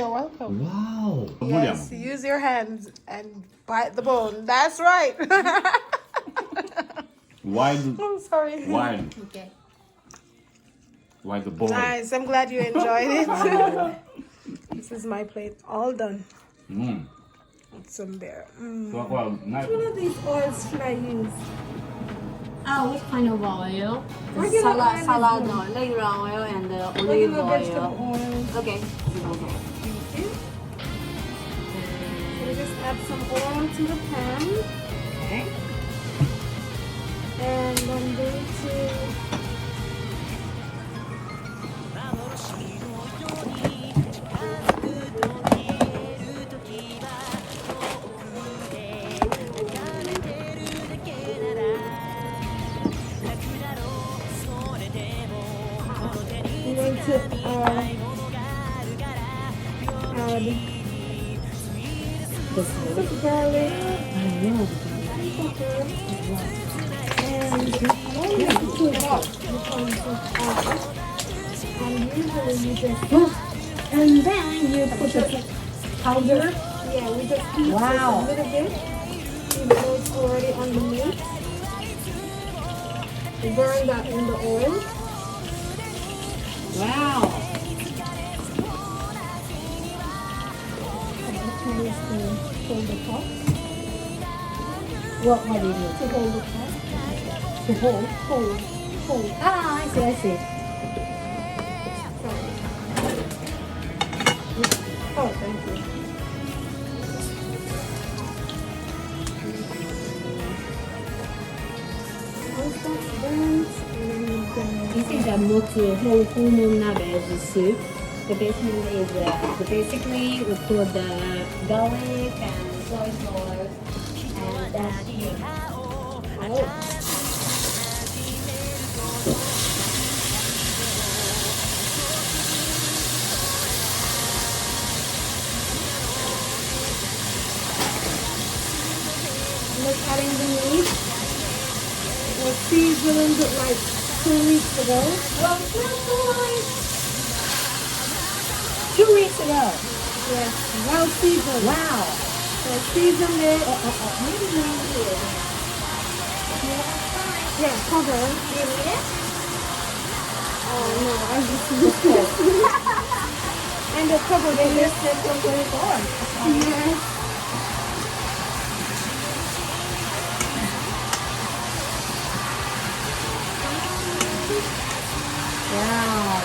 You're welcome. Wow. Yes, use your hands and bite the bone. That's right. Wild. I'm sorry. Wild. Okay. Wild the boy. Nice. I'm glad you enjoyed it. This is my plate all done. Mm. With some beer. Well, nice. Which one of these oils should I use? What kind of oil? Regular oil is Salad good. oil, regular oil, and olive Regular oil. vegetable oil. Okay. Thank you. So we just add some oil to the pan. Okay. And I'm going to add some garlic and And then you put the powder. yeah, we just heat Wow. this a little bit, even though it's already on the meat. We burn that in the oil. Wow. To hold the top. What do you do? To hold the top. To hold? Hold. Ah, I see, I see. Sorry. Oh, thank you. Once that's done, This is a motsu homon nabe soup. The basically is basically we put the garlic and soy sauce and that's it. oh. Look, adding the meat. It was seasoned like 2 weeks ago. Oh, nice. 2 weeks ago. Yes, well seasoned. Wow. So seasoned it. Yeah, cover. Oh no, I just used it. And the cover they just set from 24. Yes. Wow.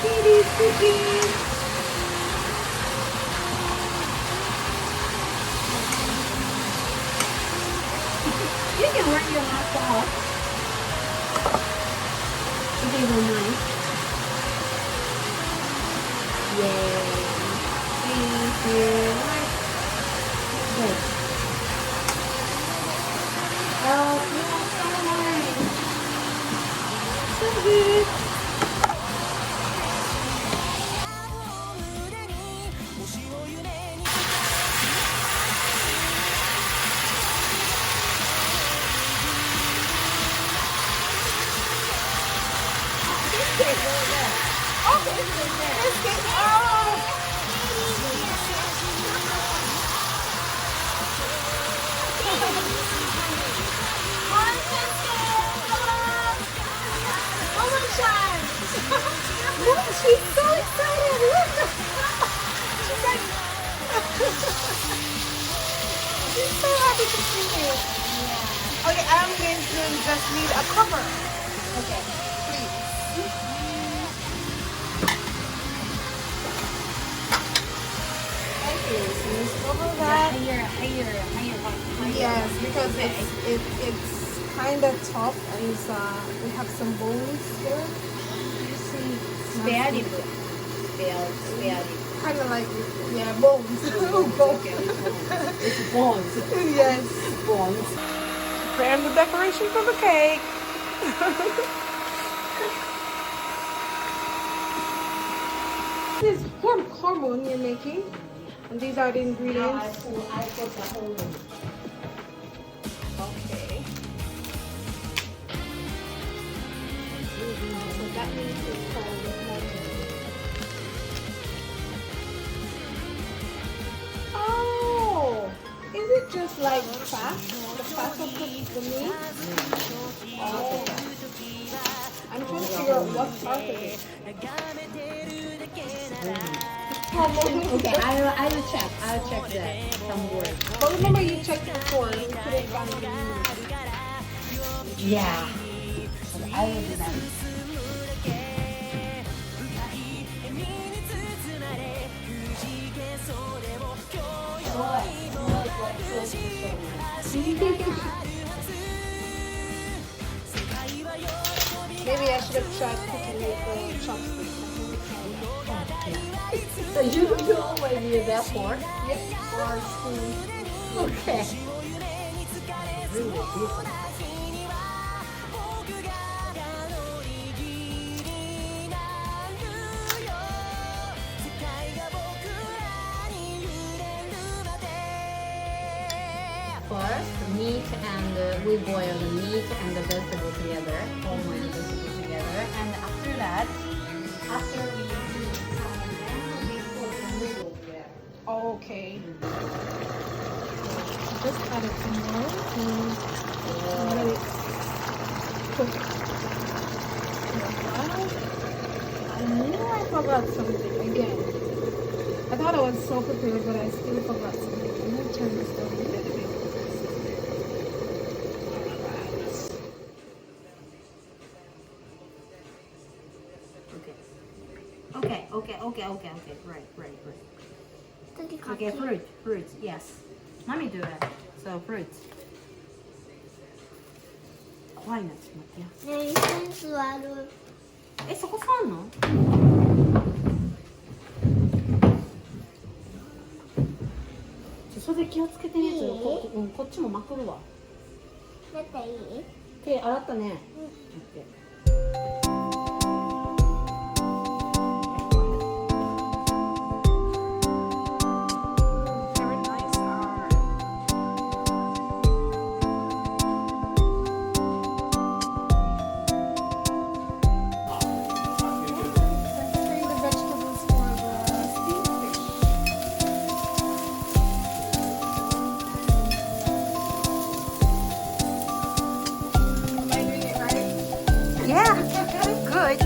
Kitty, kitty. You can work your mask off. If you don't mind. Yay. Thank you. Good. Oh, so nice. So good. She's so excited. Look. She's like, she's so happy to see you. Yeah. Okay, I'm going to just need a cover. Okay. Please. Thank you. So just cover that. Higher. Yes, because it's kind of tough and we have some bones there. You see, Spare rib. Spare rib. kind of like bones. Bones. It's bones. Yes. Bones. Preparing the decoration for the cake. This is hormone you're making, and these are the ingredients. I put the whole one. Okay. That means it's called mutton. Oh, is it just like fat? The fat of the meat? Oh, I'm trying to figure out what part of it. Okay, I will check. I'll check that some word. But remember you checked before. You put it down in the meat. Yeah. I will do that. Maybe I should have tried cooking with chopsticks. So you always use that fork? Yep, or spoon. Okay. Really different. First, meat and we boil the meat and the vegetable together, whole and vegetable together, and after that, after we do then we put the noodle together. Okay. Just add it some more and let it cook. I knew I forgot something again. I thought I was so prepared, but I still forgot something. I'm gonna turn this down a little bit. Okay, right. Okay, fruit, yes. Let me do it. So, fruit. 怖いな、ちょっと待ってや。ねえ、一緒に座る。え、そこ座んの？それ気をつけてね。いい？こっちもまくるわ。だっていい？手洗ったね。オッケー。Yeah, good.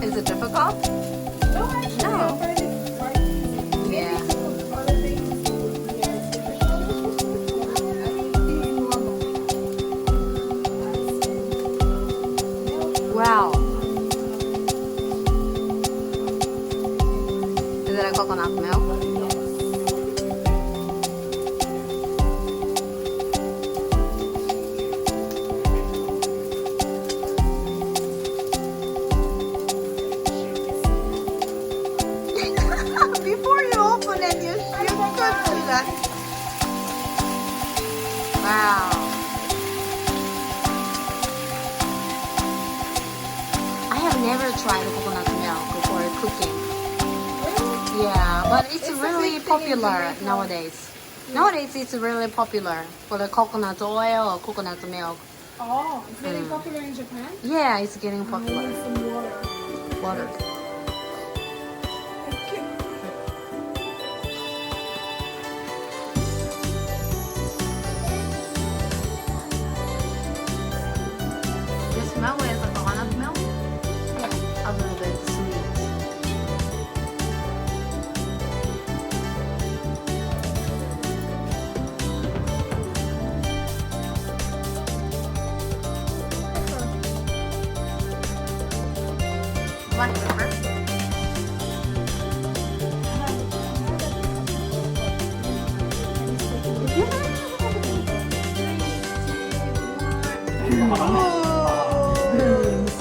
Is it difficult? No, actually, No. I find it quite easy. Maybe Yeah. to cook other things, yeah, it's difficult. Wow. Is it a coconut milk? Before you open it, you could do that. Wow. I have never tried coconut milk for cooking. Yeah, but it's It's a really big thing in popular Jamaica. nowadays. Nowadays, it's really popular for the coconut oil or coconut milk. Oh, it's getting popular in Japan? Yeah, it's getting I need popular. some water. Water. Thank you. The smell is the coconut milk. A little bit sweet. Black pepper.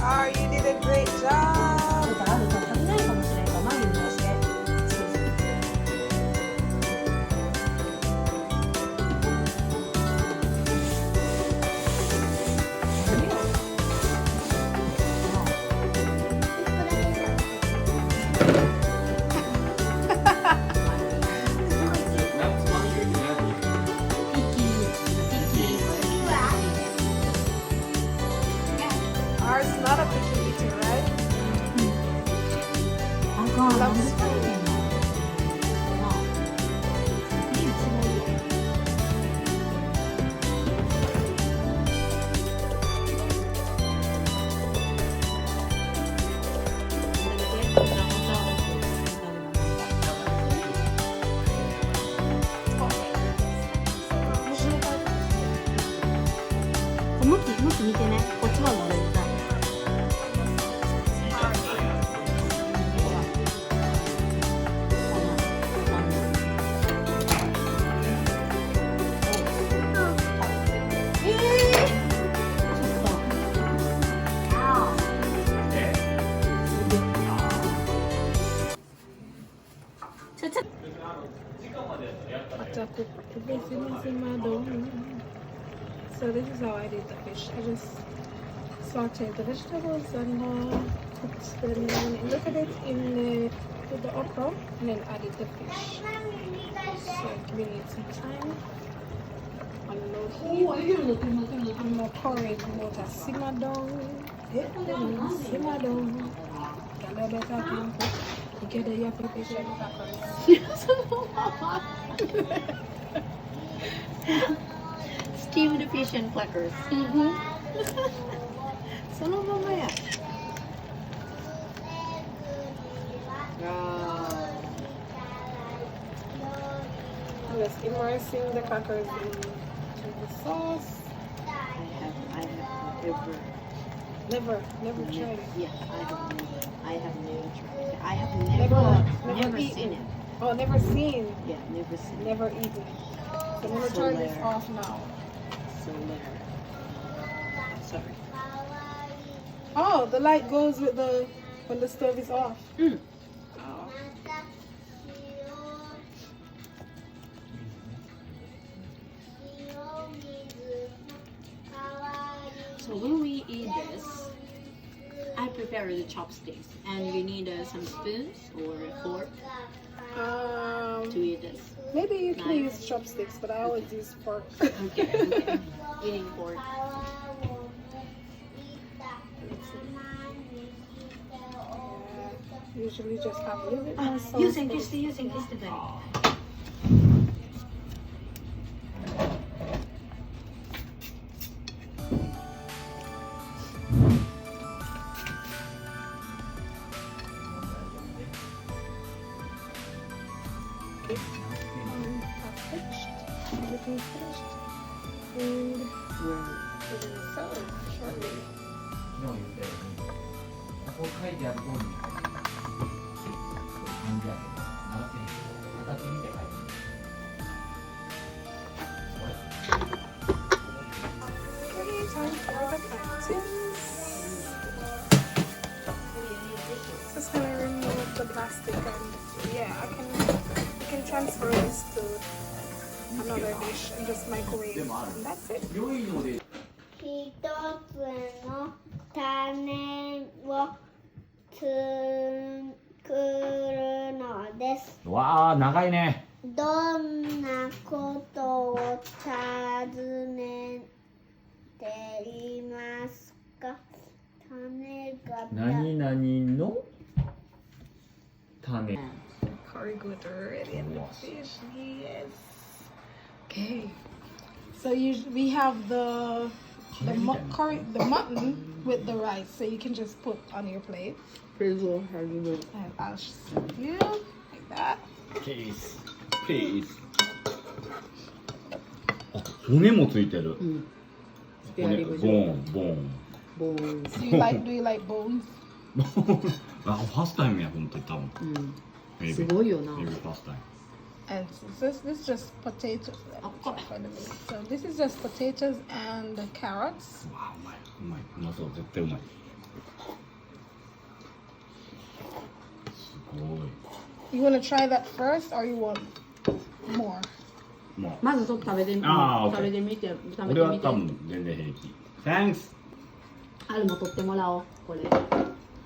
Oh, you did a great job. あると足りないかもしれんが、眉にのして。向き見てね。こっちは絶対。So this is how I did the fish. I just sauteed the vegetables and cooked them in a little bit with the okra and then added the fish. So giving it some time. On low heat. And more curried water. Simmer down. Simmer down. Get a better can cook. Get the yappy fish and Steamed fish and crackers. そのままや。Just immersing the crackers in the sauce. I have Never tried it. Yeah, I have never tried it. I have never eaten seen it. Oh, never seen. Yeah, never seen it. Never eaten. So I'm gonna So turn this rare. off now. So rare. Sorry. Oh, the light goes with the when the stove is off. Mm. Oh. So when we eat this, I prepare the chopsticks, and we need some spoons or fork to eat this. Maybe you can Knife. use chopsticks, but I always use fork. Okay. Eating fork. Usually just have a little bit more sauce. Using this today. Everything finished. And we're gonna serve shortly. 昨日言ったように、こう書いてある通りに書いてある。感じやけど、習ってへんけど、形見て書いてる。Okay, time for the plantains. Just gonna remove the plastic and yeah, I can transfer this to another dish and just microwave and that's it. 良いので。一つの種を作るのです。わあ、長いね。どんなことを尋ねていますか？種が何々の種。 Curry good already in the fish. Yes. Okay. So we have the mutton with the rice, so you can just put on your plate. Frizzle, how you do? And I'll serve you like that. ケース。ケース。あ、骨もついてる。骨、ボーン。Bones. Do you like bones? あ、ファーストタイムや、本当に多分。すごいよな。 Maybe first time. And this is just potatoes. So this is just potatoes and carrots. わあ、うまい。うまい。うまそう。絶対うまい。すごい。You want to try that first, or you want more? まあ。まずちょっと食べてみて。あー、食べてみて。俺は多分全然平気。Thanks! あるも取ってもらおう。これ。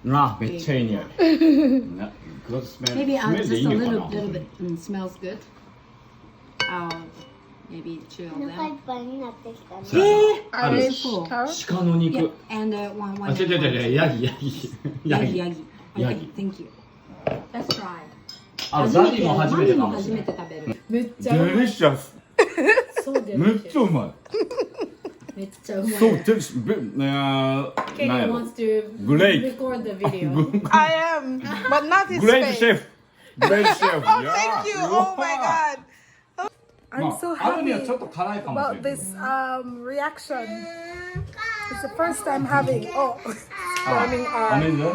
あ、めっちゃいい匂い。Good smell. Maybe smell just でいい a のか little な bit. Smells good. Maybe two of お腹いっ them. ぱいになってきたね。そうやなある Irish carrot. 鹿の肉。 Yeah, and one. あ、違う、ヤギ。ヤギ。ヤギ Thank you. Let's try. あ、ザジも初めてかもし初めれない。て食べる。めっちゃデリシャス。そうでめっちゃうまい。めっちゃうまい。そう、デリシャス。Kenny wants to Great. record the video. I am, but not his Great face. chef. Great chef. Oh, thank you. Oh my god. I'm so あるには happy ちょっと辛いかもしれ about ない this reaction. It's the first time having having お水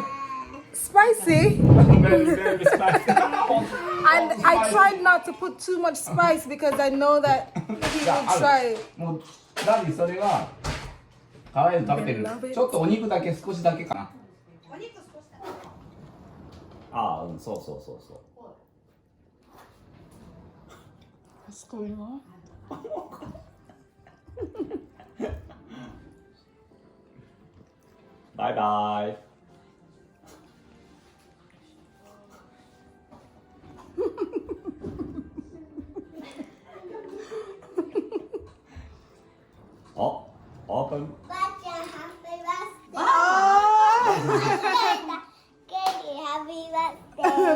spicy, Very spicy. and I tried not to put too much spice because I know that he じゃ will あ try. もうダディそれは辛いの食べてる I love it. ちょっとお肉だけ少しだけかなああ、うん、そうそうそうそう What's going on? バイバイお、オープンばあちゃん、ハッピーバースデー。 Oh, ケリー、ハッピーバー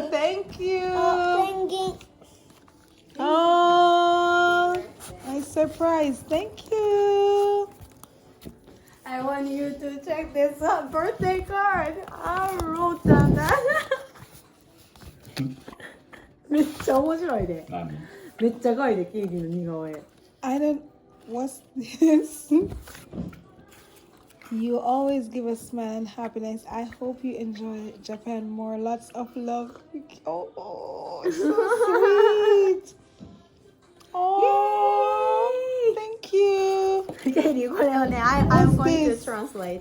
スデー。 thank you. ペンギン。 Oh, nice surprise. Thank you. I want you to check this out. Birthday card. I wrote down that. めっちゃ面白いで。何めっちゃ可愛いで、ケイリーの似顔絵。 I don't. What's this? You always give a smile and happiness. I hope you enjoy Japan more. Lots of love. Oh, it's so sweet. Oh, thank you. ケイリー、これをね、I'm What's going to this? translate.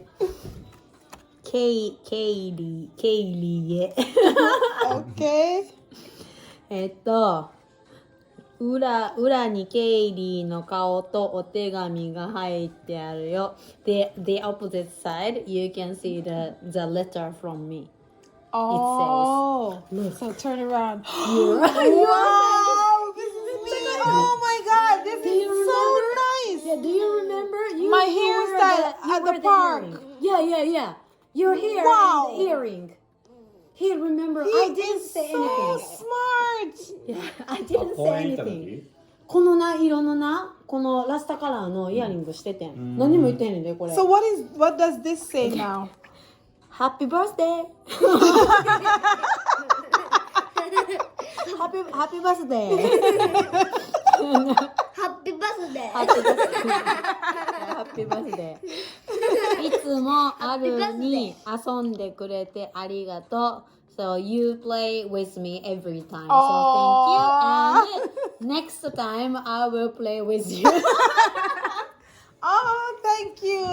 ケイリーへ。Okay. 裏にケイリーの顔とお手紙が入ってあるよ。The opposite side, you can see the letter from me. Oh, so turn around. You're Wow, this is me. Oh my God, this is so nice. Yeah, do you remember? My hairstyle at the park. Yeah. Your hair Wow. and the earring. He remember, He I didn't is say so anything. smart. Yeah, I didn't 公 say 園行った anything. 時このな色のな、このラスタカラーのイヤリングしててん。何も言ってんねんで、これ。 So what does this say now? Happy birthday! Happy birthday! ハッピーバースデー。 Happy birthday! いつもあるに遊んでくれてありがとう。So you play with me every time. So Aww. thank you. And next time I will play with you. Oh, thank ケー you.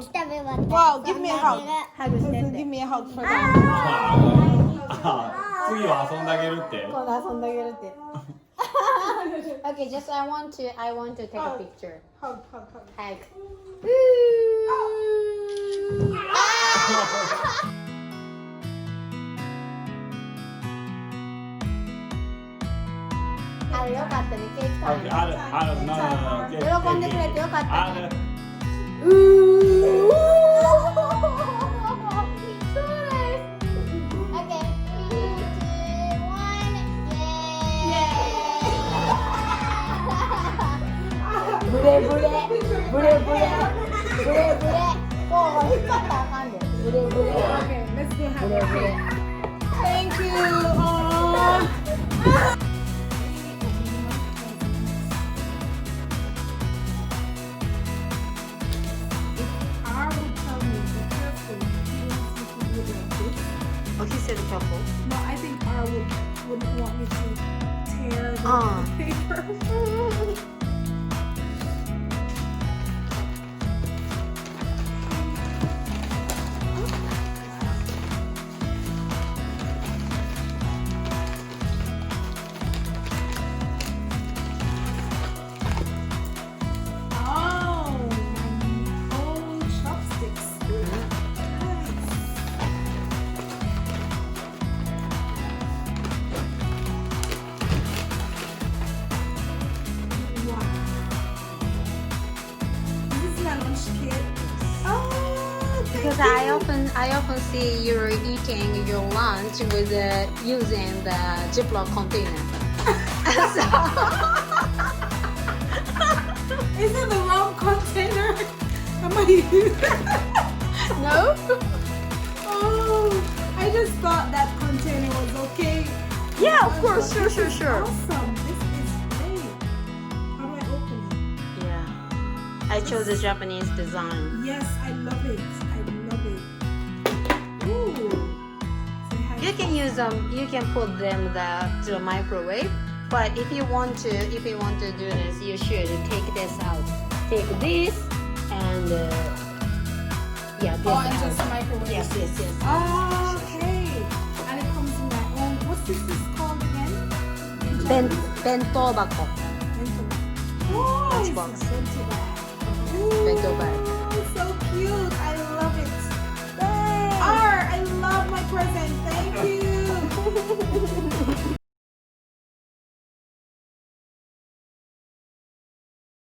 キ食べ終わった。 Wow, give me a hug. ハグしてん Give で。 me a hug for that. 次は遊んであげるって今度遊んであげるって。Okay, just I want to take a picture. Hug. Hug. あるよかったね、ケーキ食べる。ある喜んでくれてよかったね。あるうー。そうです。Okay, 3, 2, 1, ブレブレ。ブレブレ。ブレブレ。こう引っ張ったらあかんで。ブレブレ。 Okay, let's do ブレ happy. ブレ。 Thank you. Aww. I would tell you be careful. He wants me to do like this. Oh, he said careful. No, I think R wouldn't want me to tear Ah. the paper. Oh, my own chopsticks. Nice. Wow. This is my lunch kit. Oh, Because I often see you're eating your lunch with using the Ziploc container. Is it the wrong container? Am I? No? Oh, I just thought that container was okay. Yeah, of course. This Sure. is awesome. This is great. I chose the Japanese design. Yes, I love it. I love it. Ooh. So it has- You can use them. You can put them to the microwave. But if you want to do this, you should take this out. Take this and yeah, this Oh, and out. just microwave. Yes. Oh, okay. And it comes in my own. What's this called again? Bento bako. Oh, Lunchbox. it's a bento bag. Ooh. Bento bag.